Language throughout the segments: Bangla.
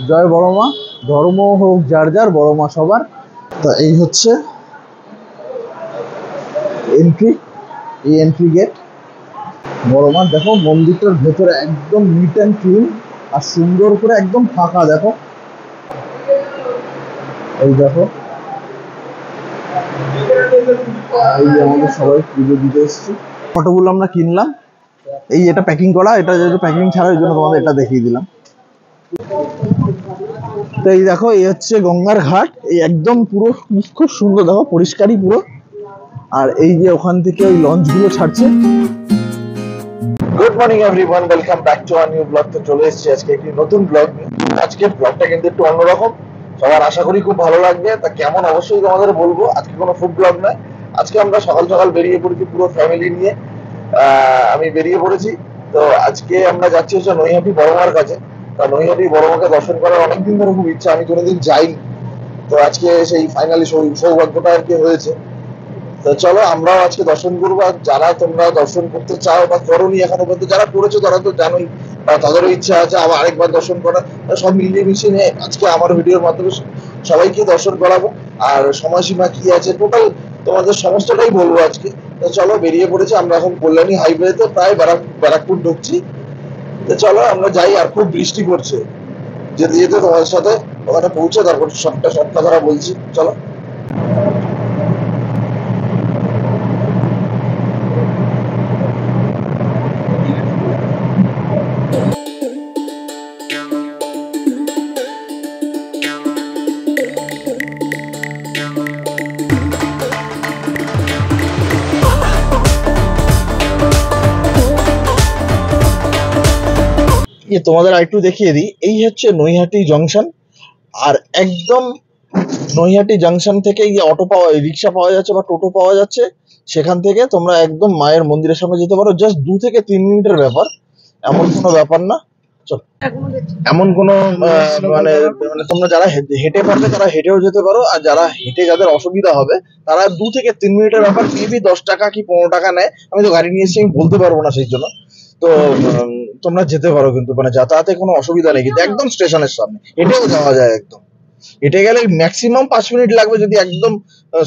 জয় বড় মা, ধর্ম হোক যার যার, বড় মা সবার। তা এই হচ্ছে এন্ট্রি, এই এন্ট্রি গেট। বড় মা দেখো মন্দিরটার ভেতরে একদম নিট অ্যান্ড ক্লিন আর সুন্দর করে একদম ফাঁকা। দেখো এই দেখো, এই যে আমাদের সবাই পুজো দিতে এসেছি। ফটোগুলো আমরা কিনলাম, এই এটা প্যাকিং করা, এটা যেহেতু প্যাকিং ছাড়া ওই জন্য তোমাদের এটা দেখিয়ে দিলাম। তো এই দেখো, এই হচ্ছে গঙ্গার ঘাট, এই একদম পুরো খুব সুন্দর, দেখো পরিষ্কারই পুরো। আর এই যে ওখান থেকে ওই লঞ্চ গুলো ছাড়ছে। Good morning everyone, welcome back to a new blog. তো চলে এসেছি আজকে একটি নতুন ব্লগ নিয়ে। আজকের ব্লগটা কিন্তু একটু অন্যরকম, সবার আশা করি খুব ভালো লাগবে। তা কেমন অবশ্যই তোমাদের বলবো। আজকে কোনো ফুড ব্লগ নয়, আজকে আমরা সকাল সকাল বেরিয়ে পড়েছি পুরো ফ্যামিলি নিয়ে। আমি বেরিয়ে পড়েছি। তো আজকে আমরা যাচ্ছি হচ্ছে নৈহাটি বড়মার কাছে। তা নৈহাটি বড়মাকে দর্শন করার অনেকদিন ধরে খুব ইচ্ছা, আমি কোনোদিন যাইনি। তো আজকে সেই ফাইনালি সৌভাগ্যটা আর কি হয়েছে। তো চলো আমরাও আজকে দর্শন করবো। আর যারা তোমরা দর্শন করতে চাও বা করোনি এখনো পর্যন্ত, যারা করেছো তারা তো জানোই, বা তাদেরও ইচ্ছা আছে আবার আরেকবার দর্শন করার। সব মিলিয়ে মিশিয়ে নিয়ে আজকে আমার ভিডিওর মাধ্যমে সবাইকে দর্শন করাবো। আর সময়সীমা কি আছে টোটাল তোমাদের সমস্তটাই বলবো আজকে। তো চলো বেরিয়ে পড়েছি আমরা এখন কল্যাণী হাইওয়েতে, প্রায় ব্যারাকপুর ঢুকছি। তো চলো আমরা যাই। আর খুব বৃষ্টি পড়ছে, যেতে যেতে তোমাদের সাথে ওখানে পৌঁছে তারপর সব কথা বলছি। চলো। তোমাদের আরেকটু দেখিয়ে দিই, এই হচ্ছে নৈহাটি জংশন। আর একদম নৈহাটি জংশন থেকে এই অটো পাওয়া, রিক্সা পাওয়া যাচ্ছে বা টোটো পাওয়া যাচ্ছে। সেখান থেকে তোমরা একদম মায়ের মন্দিরের সামনে যেতে পারো, জাস্ট 2 থেকে 3 মিনিটের ব্যাপার, এমন কোনো ব্যাপার না। এমন কোনো মানে মানে তোমরা যারা হেঁটে পারবে তারা হেঁটেও যেতে পারো, আর যারা হেঁটে যাদের অসুবিধা হবে তারা 2 থেকে 3 মিনিটের ব্যাপার, মেবি 10 টাকা কি 15 টাকা নেয়। আমি তো গাড়ি নিয়ে এসেছি, আমি বলতে পারবো না সেই জন্য। তো তোমরা যেতে পারো, কিন্তু মানে যাতায়াতে কোনো অসুবিধা নেই, কিন্তু একদম স্টেশনের সামনে হেঁটেও যাওয়া যায়। একদম হেঁটে গেলে ম্যাক্সিমাম 5 মিনিট লাগবে যদি একদম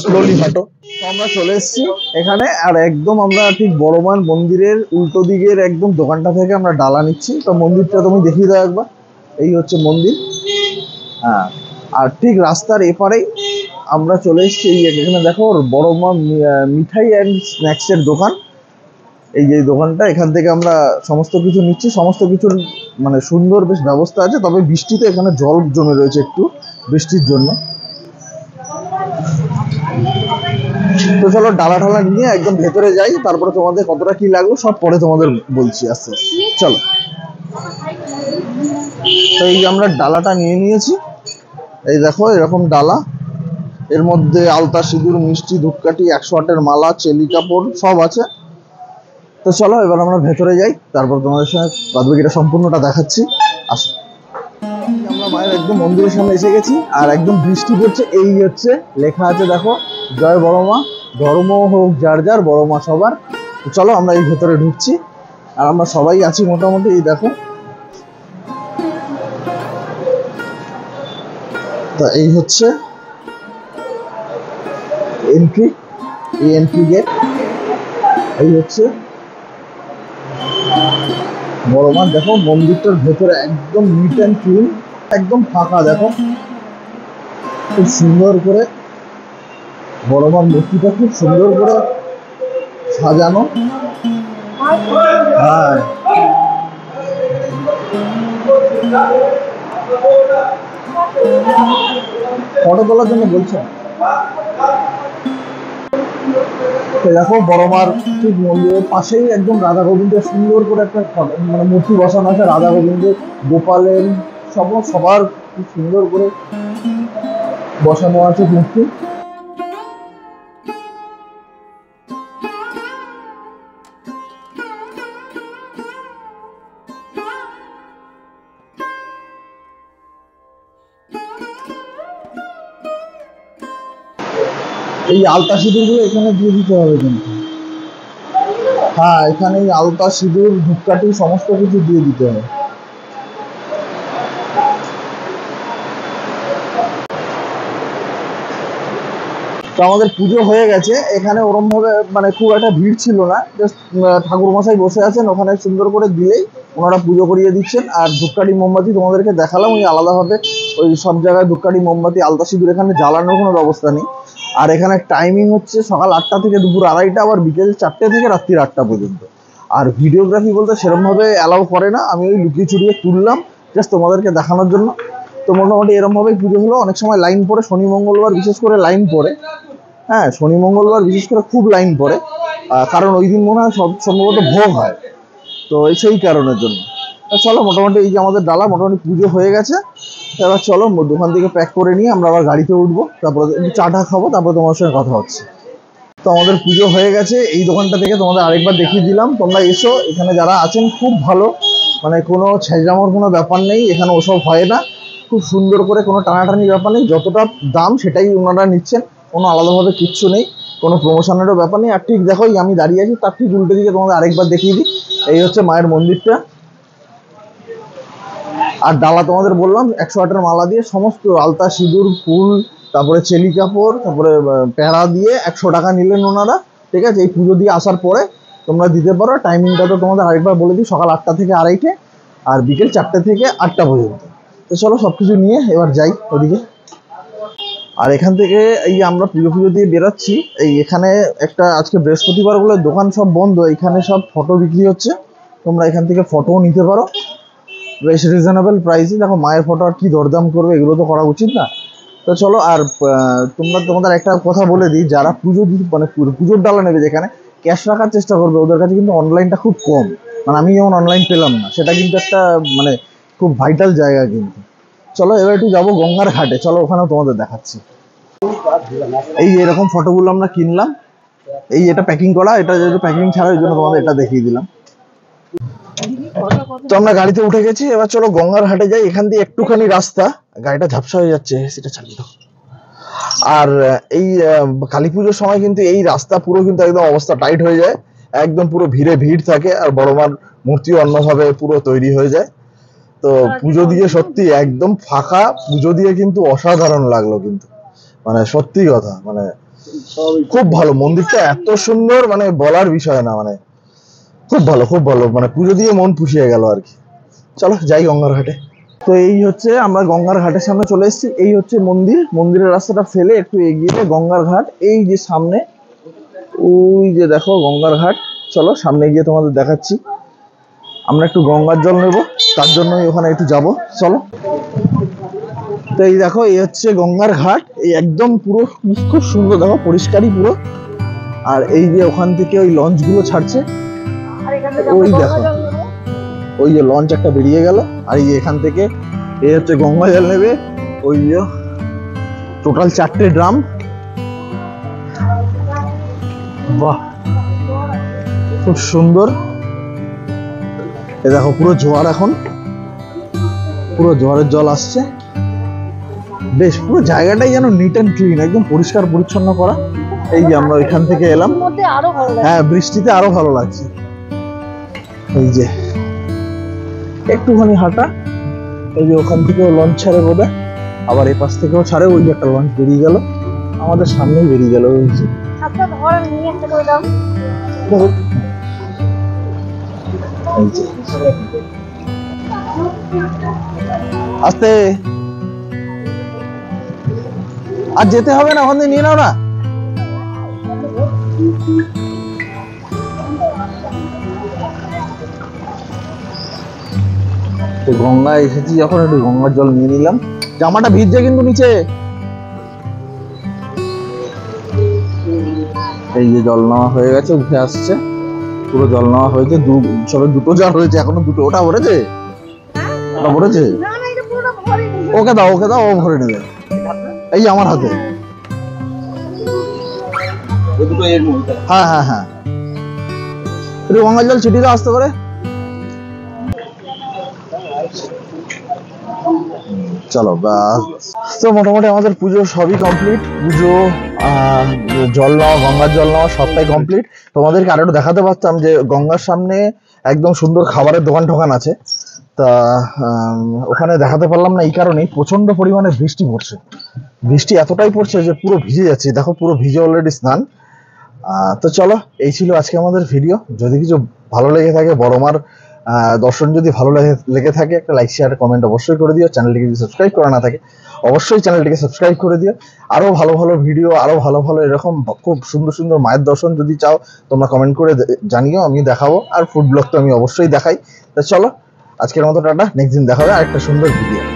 স্লোলি হাঁটো। তো আমরা চলে এসেছি এখানে, আর একদম আমরা ঠিক বড়মার মন্দিরের উল্টো দিকের একদম দোকানটা থেকে আমরা ডালা নিচ্ছি। তো মন্দিরটা তুমি দেখিয়ে দাও একবার, এই হচ্ছে মন্দির। হ্যাঁ, আর ঠিক রাস্তার এপারেই আমরা চলে এসেছি। এই এখানে দেখো বড়মা মিঠাই অ্যান্ড স্ন্যাক্সের দোকান। এই যে দোকানটা, এখান থেকে আমরা সমস্ত কিছু নিচ্ছি। সমস্ত কিছুর মানে সুন্দর বেশ ব্যবস্থা আছে, তবে বৃষ্টিতে এখানে জল জমে রয়েছে একটু, বৃষ্টির জন্য। তো চলো ডালা ঢালা নিয়ে একদম ভেতরে যাই, তারপরে তোমাদের কতটা কি লাগলো সব পরে তোমাদের বলছি আস্তে আস্তে। চলো। তো এই যে আমরা ডালাটা নিয়ে নিয়েছি, এই দেখো এরকম ডালা, এর মধ্যে আলতা সিঁদুর, মিষ্টি, ধূপকাঠি, 108-এর মালা, চেলি কাপড় সব আছে। তো চলো এবার আমরা ভেতরে যাই, তারপর তোমাদের সঙ্গে বাদবাকিটা সম্পূর্ণটা দেখাচ্ছি। আসো। আমরা মায়ের একদম মন্দিরের সামনে এসে গেছি, আর একদম বৃষ্টি পড়ছে। এই হচ্ছে লেখা আছে দেখো, জয় বড় মা, ধর্ম হোক যার যার, বড় মা সবার। তো চলো আমরা এই ভেতরে ঢুকছি, আর আমরা সবাই আছি মোটামুটি। এই দেখো, তা এই হচ্ছে এন্ট্রি, এই এন্ট্রি গেট। এই হচ্ছে বড় মা। দেখো মন্দিরটার ভেতরে একদম নিট অ্যান্ড ক্লিন, একদম ফাঁকা। দেখো খুব সুন্দর করে বড় মার মূর্তিটা খুব সুন্দর করে সাজানো। হ্যাঁ, ফটো তোলার জন্য বলছো। দেখো বড় মার ঠিক মন্দিরের পাশেই একদম রাধা গোবিন্দের সুন্দর করে একটা মানে মূর্তি বসানো আছে। রাধা গোবিন্দের, গোপালের, সবার খুব সুন্দর করে বসানো আছে মূর্তি। এই আলতা সিঁদুর গুলো এখানে দিয়ে দিতে হবে কিন্তু। হ্যাঁ, এখানে এই আলতা সিঁদুর ধূপকাঠি সমস্ত কিছু দিয়ে দিতে হবে। তো আমাদের পুজো হয়ে গেছে, এখানে ওরম ভাবে মানে খুব একটা ভিড় ছিল না, জাস্ট ঠাকুর মশাই বসে আছেন ওখানে, সুন্দর করে দিলেই ওনারা পুজো করিয়ে দিচ্ছেন। আর ধূপকাঠি মোমবাতি তোমাদেরকে দেখালাম, ওই আলাদাভাবে ওই সব জায়গায় ধূপকাঠি মোমবাতি আলতা সিঁদুর এখানে জ্বালানোর কোনো ব্যবস্থা নেই। আর এখানে টাইমিং হচ্ছে সকাল 8টা থেকে দুপুর 2:30, আবার বিকেল 4টে থেকে রাত্রি 8টা পর্যন্ত। আর ভিডিওগ্রাফি বলতে সেরকমভাবে অ্যালাউ করে না, আমি ওই লুকিয়ে চুরিয়ে তুললাম জাস্ট তোমাদেরকে দেখানোর জন্য। তো মোটামুটি এরমভাবেই পুজো হলো। অনেক সময় লাইন পড়ে, শনি মঙ্গলবার বিশেষ করে লাইন পড়ে। হ্যাঁ, শনি মঙ্গলবার বিশেষ করে খুব লাইন পড়ে, কারণ ওই দিন মনে হয় সব সম্ভবত ভোগ হয়, তো সেই কারণের জন্য। চলো মোটামুটি এই যে আমাদের ডালা মোটামুটি পুজো হয়ে গেছে। এবার চলো দোকান থেকে প্যাক করে নিয়ে আমরা আবার গাড়িতে উঠবো, তারপরে একটু চাটা খাবো, তারপরে তোমার সঙ্গে কথা হচ্ছে। তো আমাদের পুজো হয়ে গেছে, এই দোকানটা থেকে তোমাদের আরেকবার দেখিয়ে দিলাম, তোমরা এসো। এখানে যারা আছেন খুব ভালো, মানে কোনো ছেঁচড়ামোর কোনো ব্যাপার নেই, এখানে ওসব হয় না। খুব সুন্দর করে কোনো টানাটানির ব্যাপার নেই, যতটা দাম সেটাই ওনারা নিচ্ছেন, কোনো আলাদাভাবে কিচ্ছু নেই, কোনো প্রমোশনেরও ব্যাপার নেই। আর ঠিক দেখো আমি দাঁড়িয়ে আছি, তার ঠিক উল্টো দিকে তোমাদের আরেকবার দেখিয়ে দিই, এই হচ্ছে মায়ের মন্দিরটা। আর ডালা তোমাদের বললাম 108-এর মালা দিয়ে সমস্ত আলতা সিঁদুর ফুল, তারপরে চেলি কাপড়, তারপরে প্যাড়া দিয়ে 100 টাকা নিলেন ওনারা। ঠিক আছে, এই পুজো দিয়ে আসার পরে তোমরা দিতে পারো। টাইমিংটা তো তোমাদের আরেকবার বলে দিই, সকাল 8টা থেকে 2:30, আর বিকেল 4টে থেকে 8টা পর্যন্ত। তো চলো সবকিছু নিয়ে এবার যাই ওদিকে। আর এখান থেকে এই আমরা পুজো দিয়ে বেরোচ্ছি, এই এখানে একটা আজকে বৃহস্পতিবার বলে দোকান সব বন্ধ, এখানে সব ফটো বিক্রি হচ্ছে, তোমরা এখান থেকে ফটোও নিতে পারো বেশ রিজনেবল প্রাইসে। দেখো মায়ের ফটো আর কি দরদাম করবে, এগুলো তো করা উচিত না। তো চলো, আর তোমাদের একটা কথা বলে দিই, যারা পুজো মানে পুজোর ডালা নেবে যেখানে, ক্যাশ রাখার চেষ্টা করবে, ওদের কাছে কিন্তু অনলাইনটা খুব কম, মানে আমি যেমন অনলাইন পেলাম না, সেটা কিন্তু একটা মানে খুব ভাইটাল জায়গা কিন্তু। চলো এবার একটু যাবো গঙ্গার ঘাটে, চলো ওখানেও তোমাদের দেখাচ্ছি। এই এরকম ফটোগুলো আমরা কিনলাম, এই এটা প্যাকিং করা, এটা যেহেতু প্যাকিং ছাড়া ওই জন্য তোমাদের এটা দেখিয়ে দিলাম। তো আমরা গাড়িতে উঠে গেছি, এবার চলো গঙ্গার ঘাটে যাই। এখান দিয়ে একটুখানি রাস্তা, গাড়িটা ঝাপসা হয়ে যাচ্ছে, সেটা চালিয়ে দাও। আর এই কালী পুজোর সময় কিন্তু এই রাস্তা পুরো কিন্তু একদম অবস্থা টাইট হয়ে যায়, একদম পুরো ভিড় থাকে, আর বড় মার মূর্তিও অন্যভাবে পুরো তৈরি হয়ে যায়। তো পুজো দিয়ে সত্যি একদম ফাঁকা, পুজো দিয়ে কিন্তু অসাধারণ লাগলো কিন্তু, মানে সত্যি কথা, মানে খুব ভালো মন্দিরটা, এত সুন্দর, মানে বলার বিষয় না, মানে খুব ভালো, মানে পুজো দিয়ে মন পুষিয়ে গেল আর কি। চলো যাই গঙ্গার ঘাটে। তো এই হচ্ছে আমরা গঙ্গার ঘাটের সামনে চলে এসেছি, এই হচ্ছে মন্দির, মন্দিরের রাস্তাটা ফেলে একটু এগিয়ে গঙ্গার ঘাট, এই যে সামনে, ওই যে দেখো গঙ্গার ঘাট। চলো সামনে গিয়ে তোমাদের দেখাচ্ছি। আমরা একটু গঙ্গার জল নেব, তার জন্যই ওখানে একটু যাব, চলো। তো এই দেখো এই হচ্ছে গঙ্গার ঘাট, এই একদম পুরো খুব সুন্দর, দেখো পরিষ্কারই পুরো। আর এই যে ওখান থেকে ওই লঞ্চ গুলো ছাড়ছে, ওই দেখো ওই যে লঞ্চ একটা বেরিয়ে গেল। আর এই এখান থেকে এই হচ্ছে গঙ্গা জল নেবে, ওই যে টোটাল 4টে ড্রাম। বাহ খুব সুন্দর। এ দেখো পুরো জোয়ার, এখন পুরো জোয়ারের জল আসছে, বেশ পুরো জায়গাটাই যেন নিট অ্যান্ড ক্লিন, একদম পরিষ্কার পরিচ্ছন্ন করা। এই যে আমরা ওইখান থেকে এলাম, হ্যাঁ বৃষ্টিতে আরো ভালো লাগছে। এই যে একটুখানি হাঁটা, ওই যে ওখান থেকেও লঞ্চ ছাড়ে বোধহয়, আবার এই পাশ থেকেও ছাড়ে, ওই যে একটা লঞ্চ বেরিয়ে গেল, আমাদের সামনেই বেরিয়ে গেল। ওই যে আস্তে, আর যেতে হবে না, ওখান থেকে নিয়ে নাও না। গঙ্গায় এসেছি যখন একটু গঙ্গার জল নিয়ে নিলাম, জামাটা ভিজছে কিন্তু নিচে। এই যে জল নেওয়া হয়ে গেছে, উঠে আসছে, পুরো জল নেওয়া হয়েছে, সবে 2টো জার হয়েছে, এখনো 2টো। ওটা ভরেছে, ওটা ভরেছে, ওকে দাও ও ভরে নেবে। এই যে আমার হাতে, হ্যাঁ একটু গঙ্গার জল ছিটিয়ে দাও আস্তে করে। চলো বাস। তো মোটামুটি আমাদের পুজো সবই কমপ্লিট, পুজো জল নেওয়া, গঙ্গার জল নেওয়া সবটাই কমপ্লিট। তোমাদেরকে আরো দেখাতে পারতাম যে গঙ্গার সামনে একদম সুন্দর খাবারের দোকান আছে, তা ওখানে দেখাতে পারলাম না এই কারণেই প্রচন্ড পরিমাণে বৃষ্টি পড়ছে। বৃষ্টি এতটাই পড়ছে যে পুরো ভিজে যাচ্ছে, দেখো পুরো ভিজে অলরেডি স্নান। তো চলো, এই ছিল আজকে আমাদের ভিডিও। যদি কিছু ভালো লেগে থাকে, বড় মার দর্শন যদি ভালো লেগে থাকে, একটা লাইক শেয়ার কমেন্ট অবশ্যই করে দিও। চ্যানেলটিকে যদি সাবস্ক্রাইব করা না থাকে অবশ্যই চ্যানেলটিকে সাবস্ক্রাইব করে দিও। আরো ভালো ভালো ভিডিও, আরো ভালো ভালো এরকম খুব সুন্দর সুন্দর মায়ের দর্শন যদি চাও তোমরা কমেন্ট করে জানিও, আমি দেখাবো। আর ফুড ব্লগ তো আমি অবশ্যই দেখাই। তো চলো, আজকের মতো টাটা, নেক্সট দিন দেখা হবে আরেকটা সুন্দর ভিডিও।